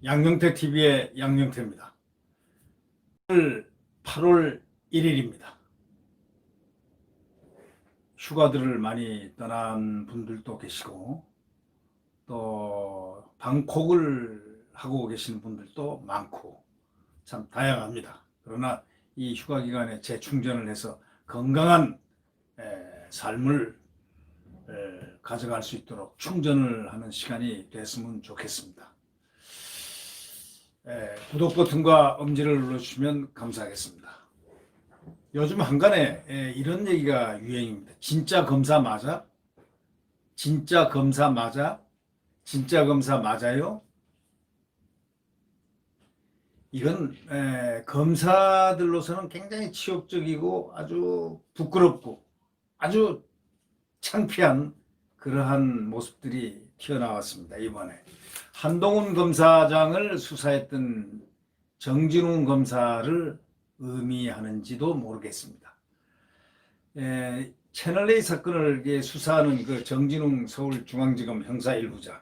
양영태 TV의 양영태입니다. 오늘 8월 1일입니다. 휴가들을 많이 떠난 분들도 계시고 또 방콕을 하고 계시는 분들도 많고 참 다양합니다. 그러나 이 휴가 기간에 재충전을 해서 건강한 삶을 가져갈 수 있도록 충전을 하는 시간이 됐으면 좋겠습니다. 구독 버튼과 엄지를 눌러주시면 감사하겠습니다. 요즘 한간에 이런 얘기가 유행입니다. 진짜 검사 맞아? 진짜 검사 맞아? 진짜 검사 맞아요? 이건 검사들로서는 굉장히 치욕적이고 아주 부끄럽고 아주 창피한 그러한 모습들이 튀어나왔습니다. 이번에 한동훈 검사장을 수사했던 정진웅 검사를 의미하는지도 모르겠습니다. 채널A 사건을 수사하는 그 정진웅 서울중앙지검 형사 1부장,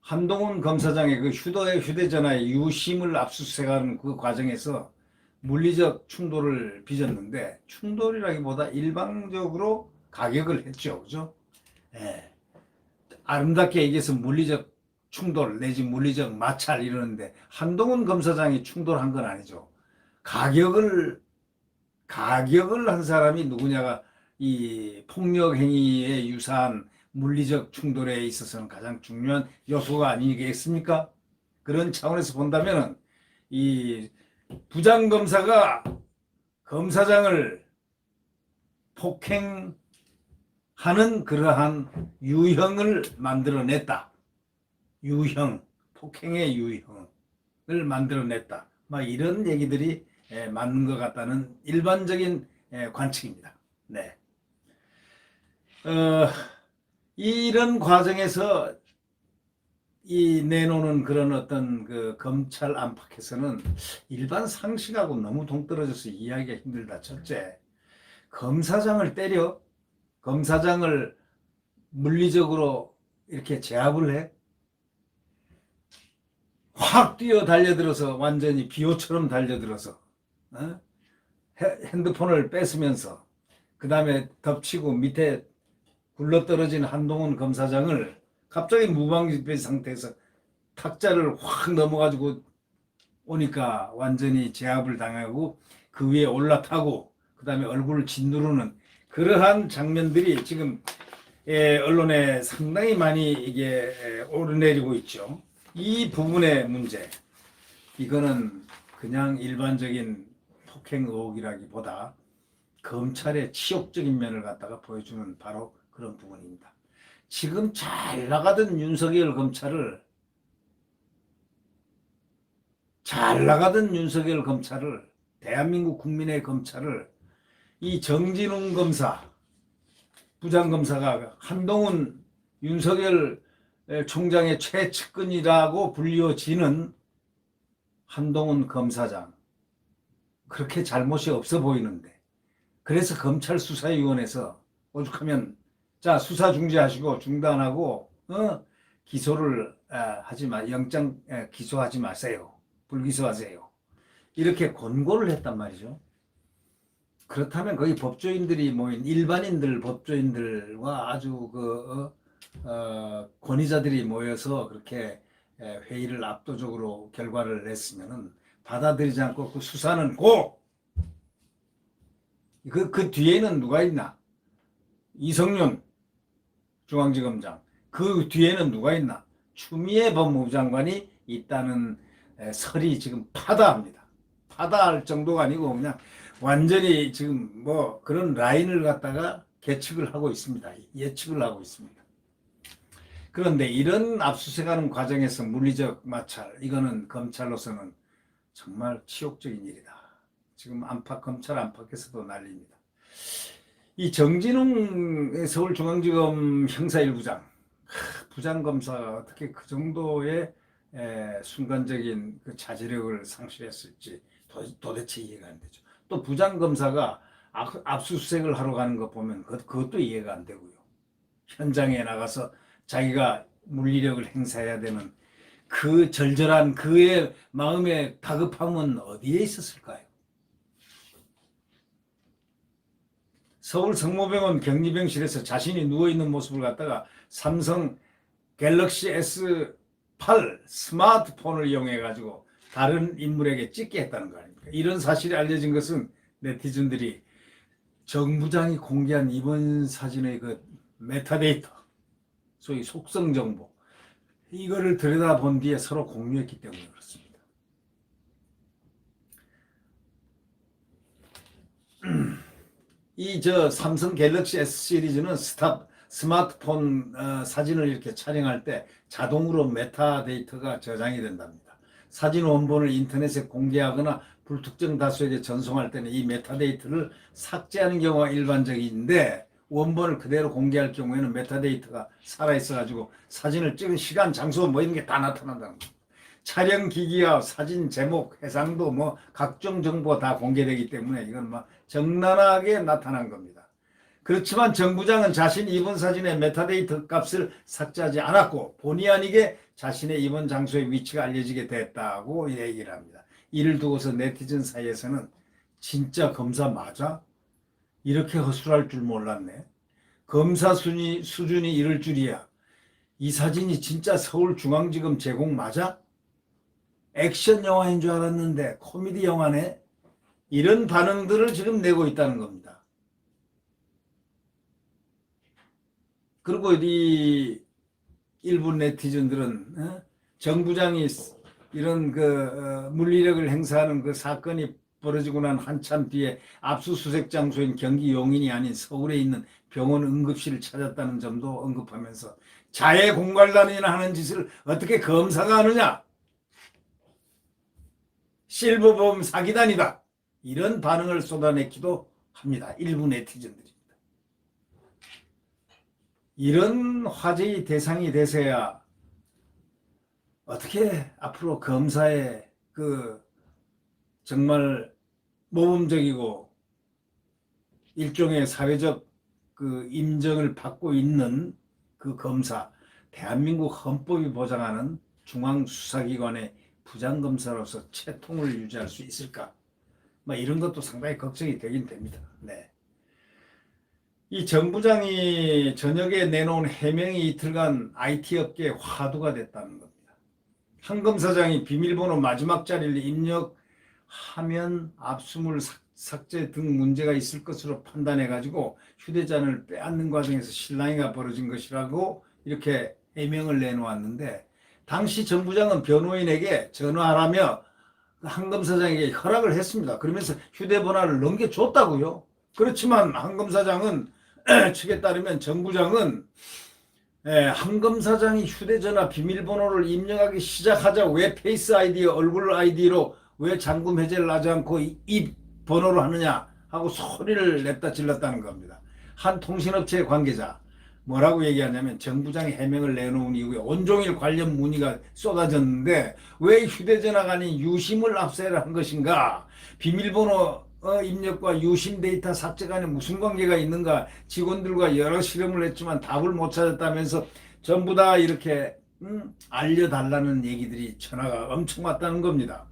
한동훈 검사장의 그 휴대전화의 유심을 압수수색하는 그 과정에서 물리적 충돌을 빚었는데, 충돌이라기보다 일방적으로 가격을 했죠. 그죠? 아름답게 얘기해서 물리적 충돌 내지 물리적 마찰 이러는데, 한동훈 검사장이 충돌한 건 아니죠. 가격을 한 사람이 누구냐가 이 폭력 행위에 유사한 물리적 충돌에 있어서는 가장 중요한 요소가 아니겠습니까? 그런 차원에서 본다면 이 부장검사가 검사장을 폭행하는 그러한 유형을 만들어냈다. 폭행의 유형을 만들어냈다. 막 이런 얘기들이 맞는 것 같다는 일반적인 관측입니다. 네. 이런 과정에서 이 내놓는 그런 어떤 그 검찰 안팎에서는 일반 상식하고 너무 동떨어져서 이해하기가 힘들다. 첫째, 검사장을 때려? 검사장을 물리적으로 이렇게 제압을 해? 확 뛰어 달려들어서 완전히 비호처럼 달려들어서 핸드폰을 뺏으면서 그 다음에 덮치고 밑에 굴러떨어진 한동훈 검사장을 갑자기 무방비 상태에서 탁자를 확 넘어가지고 오니까 완전히 제압을 당하고 그 위에 올라타고 그 다음에 얼굴을 짓누르는 그러한 장면들이 지금 언론에 상당히 많이 이게 오르내리고 있죠. 이 부분의 문제, 이거는 그냥 일반적인 폭행 의혹이라기보다 검찰의 치욕적인 면을 갖다가 보여주는 바로 그런 부분입니다. 지금 잘 나가던 윤석열 검찰을 대한민국 국민의 검찰을 이 정진웅 검사, 부장검사가 한동훈 윤석열 총장의 최측근이라고 불리워지는 한동훈 검사장, 그렇게 잘못이 없어 보이는데, 그래서 검찰수사위원회에서 오죽하면 자 수사 중지하시고 중단하고 기소를 하지 마, 영장 기소하지 마세요, 불기소하세요, 이렇게 권고를 했단 말이죠. 그렇다면 거기 법조인들이 모인 일반인들 법조인들과 아주 권위자들이 모여서 그렇게 회의를 압도적으로 결과를 냈으면은 받아들이지 않고 그 수사는 그 뒤에는 누가 있나? 이성윤 중앙지검장, 그 뒤에는 누가 있나? 추미애 법무부 장관이 있다는 설이 지금 파다할 정도가 아니고 그냥 완전히 지금 뭐 그런 라인을 갖다가 계측을 하고 있습니다. 예측을 하고 있습니다. 그런데 이런 압수수색하는 과정에서 물리적 마찰, 이거는 검찰로서는 정말 치욕적인 일이다. 지금 검찰 안팎에서도 난리입니다. 이 정진웅 서울중앙지검 형사 1부장, 부장검사가 어떻게 그 정도의 순간적인 그 자제력을 상실했을지 도대체 이해가 안 되죠. 또 부장검사가 압수수색을 하러 가는 거 보면 그것도 이해가 안 되고요. 현장에 나가서 자기가 물리력을 행사해야 되는 그 절절한 그의 마음의 다급함은 어디에 있었을까요? 서울 성모병원 격리병실에서 자신이 누워있는 모습을 갖다가 삼성 갤럭시 S8 스마트폰을 이용해 가지고 다른 인물에게 찍게 했다는 거 아닙니까? 이런 사실이 알려진 것은 네티즌들이 정부장이 공개한 이번 사진의 그 메타데이터, 소위 속성 정보, 이거를 들여다본 뒤에 서로 공유했기 때문에 그렇습니다. 이 삼성 갤럭시 S 시리즈는 스마트폰 사진을 이렇게 촬영할 때 자동으로 메타데이터가 저장이 된답니다. 사진 원본을 인터넷에 공개하거나 불특정 다수에게 전송할 때는 이 메타데이터를 삭제하는 경우가 일반적인데, 원본을 그대로 공개할 경우에는 메타데이터가 살아있어가지고 사진을 찍은 시간, 장소 뭐 이런 게 다 나타난다는 겁니다. 촬영 기기와 사진 제목, 해상도 뭐 각종 정보가 다 공개되기 때문에 이건 막 적나라하게 나타난 겁니다. 그렇지만 정 부장은 자신이 입은 사진의 메타데이터 값을 삭제하지 않았고 본의 아니게 자신의 입은 장소의 위치가 알려지게 됐다고 얘기를 합니다. 이를 두고서 네티즌 사이에서는 진짜 검사 맞아? 이렇게 허술할 줄 몰랐네. 검사 수준이 이럴 줄이야. 이 사진이 진짜 서울중앙지검 제공 맞아? 액션 영화인 줄 알았는데 코미디 영화네? 이런 반응들을 지금 내고 있다는 겁니다. 그리고 이 일부 네티즌들은 정 부장이 이런 물리력을 행사하는 그 사건이 벌어지고 난 한참 뒤에 압수수색 장소인 경기 용인이 아닌 서울에 있는 병원 응급실을 찾았다는 점도 언급하면서 자해 공갈단이나 하는 짓을 어떻게 검사가 하느냐? 실버범 사기단이다. 이런 반응을 쏟아내기도 합니다. 일부 네티즌들입니다. 이런 화제의 대상이 돼서야 어떻게 앞으로 검사의 정말 모범적이고 일종의 사회적 인정을 받고 있는 그 검사, 대한민국 헌법이 보장하는 중앙수사기관의 부장검사로서 채통을 유지할 수 있을까? 이런 것도 상당히 걱정이 되긴 됩니다. 네. 이 정 부장이 저녁에 내놓은 해명이 이틀간 IT 업계에 화두가 됐다는 겁니다. 한 검사장이 비밀번호 마지막 자리를 입력하면 압수물 삭제 등 문제가 있을 것으로 판단해가지고 휴대전화를 빼앗는 과정에서 실랑이가 벌어진 것이라고 이렇게 해명을 내놓았는데, 당시 정 부장은 변호인에게 전화하라며 한 검사장에게 허락을 했습니다. 그러면서 휴대번호를 넘겨줬다고요. 그렇지만 한 검사장은 측에 따르면 정 부장은 한 검사장이 휴대전화 비밀번호를 입력하기 시작하자 왜 페이스 아이디, 얼굴 아이디로 왜 잠금 해제를 하지 않고 이 번호로 하느냐 하고 소리를 냈다 질렀다는 겁니다. 한 통신업체 관계자 뭐라고 얘기하냐면, 정 부장이 해명을 내놓은 이후에 온종일 관련 문의가 쏟아졌는데 왜 휴대전화가 아닌 유심을 압수해라 한 것인가, 비밀번호 입력과 유심 데이터 삭제 간에 무슨 관계가 있는가, 직원들과 여러 실험을 했지만 답을 못 찾았다면서 전부 다 이렇게 알려달라는 얘기들이 전화가 엄청 왔다는 겁니다.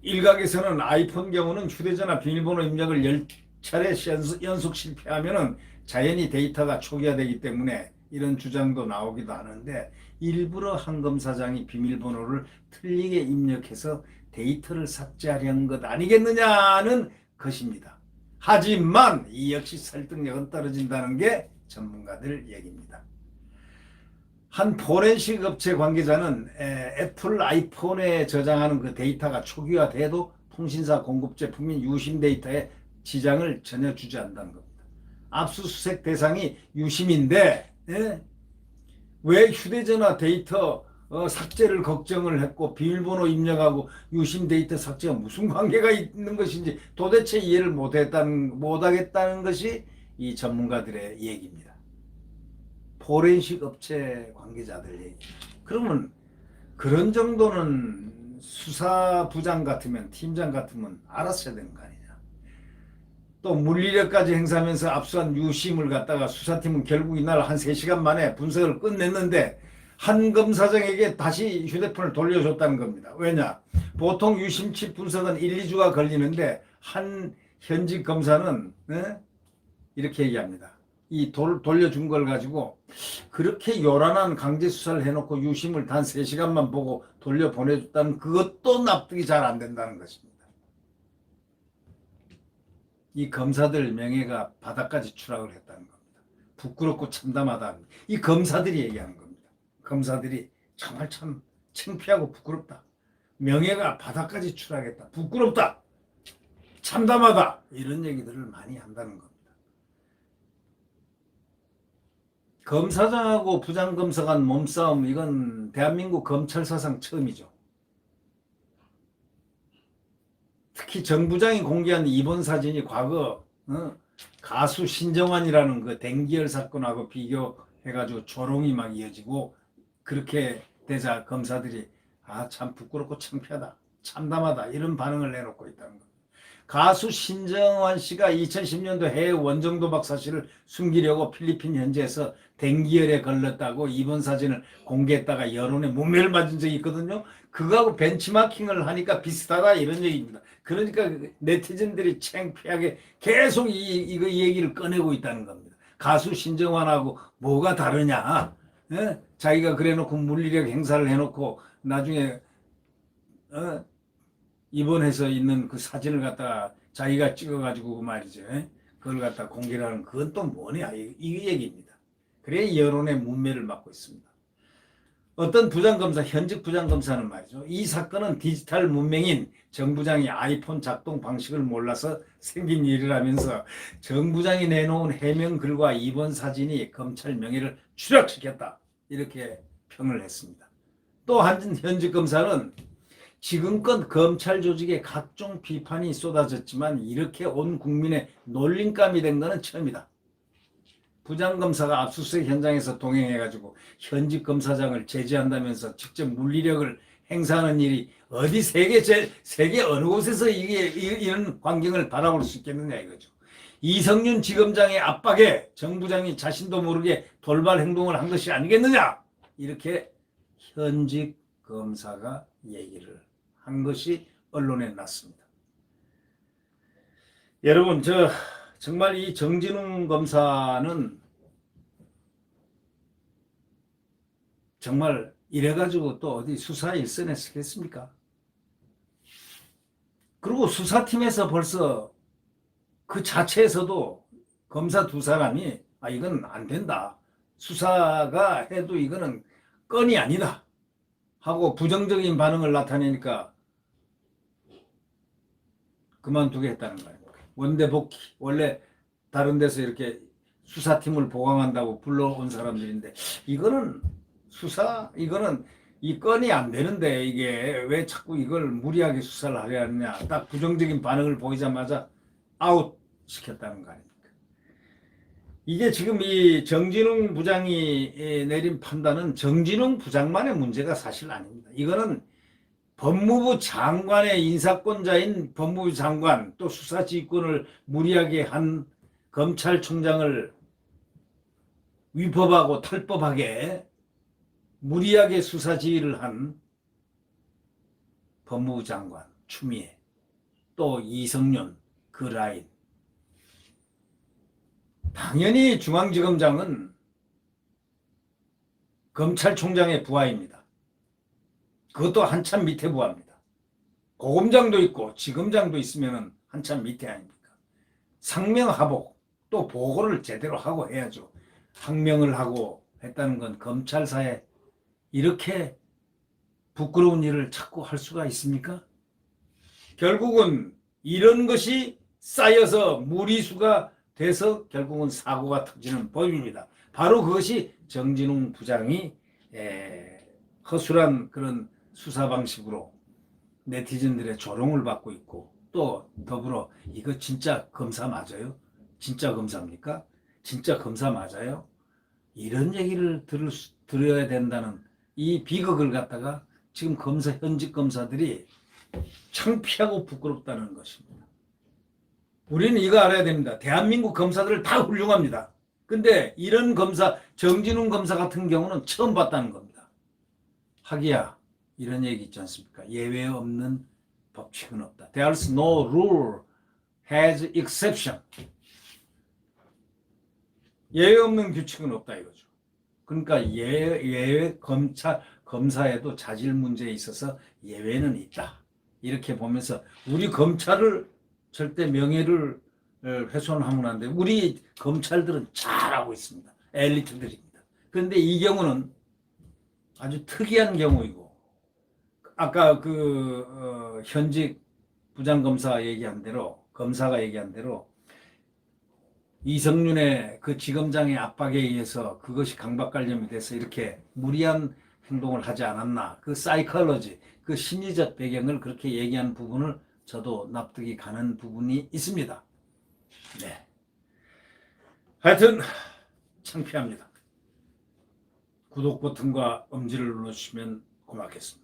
일각에서는 아이폰 경우는 휴대전화 비밀번호 입력을 10차례 연속 실패하면 자연히 데이터가 초기화되기 때문에 이런 주장도 나오기도 하는데, 일부러 한 검사장이 비밀번호를 틀리게 입력해서 데이터를 삭제하려는 것 아니겠느냐는 것입니다. 하지만 이 역시 설득력은 떨어진다는 게 전문가들 얘기입니다. 한 포렌식 업체 관계자는 애플 아이폰에 저장하는 그 데이터가 초기화돼도 통신사 공급 제품인 유심 데이터에 지장을 전혀 주지 않는다는 겁니다. 압수수색 대상이 유심인데 왜 휴대전화 데이터 삭제를 걱정을 했고 비밀번호 입력하고 유심 데이터 삭제가 무슨 관계가 있는 것인지 도대체 이해를 못하겠다는 것이 이 전문가들의 얘기입니다. 포렌식 업체 관계자들 얘기. 그러면 그런 정도는 수사부장 같으면, 팀장 같으면 알았어야 되는 거 아니냐. 또 물리력까지 행사하면서 압수한 유심을 갖다가 수사팀은 결국 이날 한 3시간 만에 분석을 끝냈는데 한 검사장에게 다시 휴대폰을 돌려줬다는 겁니다. 왜냐? 보통 유심칩 분석은 1, 2주가 걸리는데 한 현직 검사는 이렇게 얘기합니다. 이 돌려준 걸 가지고 그렇게 요란한 강제 수사를 해놓고 유심을 단 3시간만 보고 돌려보내줬다는 그것도 납득이 잘 안 된다는 것입니다. 이 검사들 명예가 바닥까지 추락을 했다는 겁니다. 부끄럽고 참담하다. 이 검사들이 얘기하는 겁니다. 검사들이 정말 참 창피하고 부끄럽다. 명예가 바닥까지 추락했다. 부끄럽다. 참담하다. 이런 얘기들을 많이 한다는 겁니다. 검사장하고 부장검사 간 몸싸움, 이건 대한민국 검찰 사상 처음이죠. 특히 정 부장이 공개한 이번 사진이 과거 가수 신정환이라는 그 댕기열 사건하고 비교해가지고 조롱이 막 이어지고 그렇게 되자 검사들이 참 부끄럽고 창피하다, 참담하다 이런 반응을 내놓고 있다는 겁니다. 가수 신정환 씨가 2010년도 해외 원정 도박 사실을 숨기려고 필리핀 현지에서 댕기열에 걸렸다고 이번 사진을 공개했다가 여론의 문매를 맞은 적이 있거든요. 그거하고 벤치마킹을 하니까 비슷하다 이런 얘기입니다. 그러니까 네티즌들이 창피하게 계속 이 얘기를 꺼내고 있다는 겁니다. 가수 신정환하고 뭐가 다르냐? 자기가 그래놓고 물리력 행사를 해놓고 나중에 입원해서 있는 그 사진을 갖다가 자기가 찍어가지고 말이죠. 그걸 갖다 공개를 하는 그건 또 뭐냐 이 얘기입니다. 그래 여론의 문매를 맞고 있습니다. 어떤 부장검사, 현직 부장검사는 말이죠. 이 사건은 디지털 문맹인 정 부장이 아이폰 작동 방식을 몰라서 생긴 일이라면서 정 부장이 내놓은 해명글과 이번 사진이 검찰 명예를 추락시켰다. 이렇게 평을 했습니다. 또 한 현직 검사는 지금껏 검찰 조직에 각종 비판이 쏟아졌지만 이렇게 온 국민의 놀림감이 된 것은 처음이다. 부장검사가 압수수색 현장에서 동행해가지고 현직 검사장을 제지한다면서 직접 물리력을 행사하는 일이 어디 세계 어느 곳에서 이런 광경을 바라볼 수 있겠느냐 이거죠. 이성윤 지검장의 압박에 정 부장이 자신도 모르게 돌발 행동을 한 것이 아니겠느냐 이렇게 현직 검사가 얘기를 한 것이 언론에 났습니다. 여러분 정말 이 정진웅 검사는 정말 이래가지고 또 어디 수사 일선에 서겠습니까? 그리고 수사팀에서 벌써 그 자체에서도 검사 2사람이 이건 안 된다. 수사가 해도 이거는 건이 아니다. 하고 부정적인 반응을 나타내니까 그만두겠다는 거예요. 원대복귀. 원래 다른 데서 이렇게 수사팀을 보강한다고 불러온 사람들인데 이거는 이거는 이 건이 안 되는데 이게 왜 자꾸 이걸 무리하게 수사를 하려 하느냐. 딱 부정적인 반응을 보이자마자 아웃 시켰다는 거 아닙니까? 이게 지금 이 정진웅 부장이 내린 판단은 정진웅 부장만의 문제가 사실 아닙니다. 이거는 법무부 장관의 인사권자인 법무부 장관 또 수사지휘권을 무리하게 한 검찰총장을 위법하고 탈법하게 무리하게 수사지휘를 한 법무부 장관 추미애 또 이성윤 그 라인 당연히 중앙지검장은 검찰총장의 부하입니다. 그것도 한참 밑에 부하입니다. 고검장도 있고 지검장도 있으면 한참 밑에 아닙니까? 상명하복 또 보고를 제대로 하고 해야죠. 항명을 하고 했다는 건 검찰사에 이렇게 부끄러운 일을 자꾸 할 수가 있습니까? 결국은 이런 것이 쌓여서 무리수가 돼서 결국은 사고가 터지는 법입니다. 바로 그것이 정진웅 부장이 허술한 그런 수사 방식으로 네티즌들의 조롱을 받고 있고 또 더불어 이거 진짜 검사 맞아요? 진짜 검사입니까? 진짜 검사 맞아요? 이런 얘기를 들어야 된다는 이 비극을 갖다가 지금 현직 검사들이 창피하고 부끄럽다는 것입니다. 우리는 이거 알아야 됩니다. 대한민국 검사들 다 훌륭합니다. 근데 이런 검사, 정진웅 검사 같은 경우는 처음 봤다는 겁니다. 하기야 이런 얘기 있지 않습니까? 예외 없는 법칙은 없다. There's no rule has exception. 예외 없는 규칙은 없다 이거죠. 그러니까 예외 검사에도 자질 문제에 있어서 예외는 있다. 이렇게 보면서 우리 검찰을 절대 명예를 훼손하면 안 돼. 우리 검찰들은 잘하고 있습니다. 엘리트들입니다. 그런데 이 경우는 아주 특이한 경우이고 아까 현직 부장검사 얘기한 대로 검사가 얘기한 대로 이성윤의 그 지검장의 압박에 의해서 그것이 강박관념이 돼서 이렇게 무리한 행동을 하지 않았나. 그 사이컬러지, 그 심리적 배경을 그렇게 얘기하는 부분을 저도 납득이 가는 부분이 있습니다. 네. 하여튼 창피합니다. 구독 버튼과 엄지를 눌러주시면 고맙겠습니다.